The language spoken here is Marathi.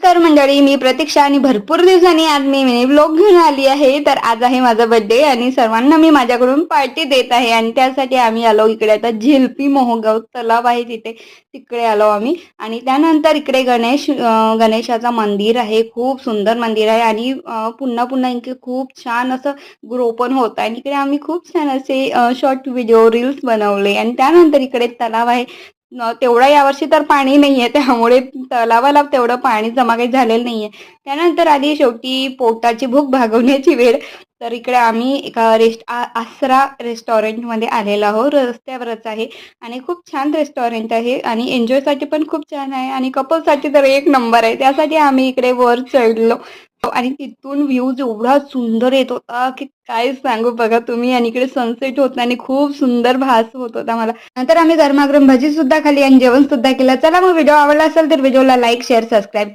तर मंडळी, मी प्रतीक्षा आणि भरपूर दिवसांनी आज मी मिनी ब्लॉग घेऊन आली आहे. तर आज आहे माझा बर्थडे आणि सर्वांना मी माझ्याकडून पार्टी देत आहे आणि त्यासाठी आम्ही आलो इकडे. आता झिलपी मोहगाव तलाव आहे तिथे, तिकडे आलो आम्ही. आणि त्यानंतर इकडे गणेशाचं मंदिर आहे, खूप सुंदर मंदिर आहे आणि पुन्हा पुन्हा इकडे खूप छान असं ग्रो पण होत आहे आणि इकडे आम्ही खूप छान असे शॉर्ट व्हिडिओ रील्स बनवले. आणि त्यानंतर इकडे तलाव आहे. तेवढं यावर्षी तर पाणी नाहीये, त्यामुळे तलावाला तेवढं पाणी जमा काही झालेलं नाहीये. त्यानंतर आली शेवटी पोटाची भूक भागवण्याची वेळ. तर इकडे आम्ही एका आसरा रेस्टॉरंटमध्ये आलेलो आहोत, रस्त्यावरच आहे आणि खूप छान रेस्टॉरंट आहे आणि एन्जॉयसाठी पण खूप छान आहे आणि कपलसाठी तर एक नंबर आहे. त्यासाठी आम्ही इकडे वर चढलो आणि तिथून व्ह्यूज एवढा सुंदर येत होता की काय सांगू बघा तुम्ही. आणि इकडे सनसेट होता आणि खूप सुंदर भास होत होता मला. नंतर आम्ही गरमागरम भजी सुद्धा खाली आणि जेवण सुद्धा केलं. चला मग, व्हिडिओ आवडला असेल तर व्हिडिओला लाईक, शेअर, सबस्क्राईब करा.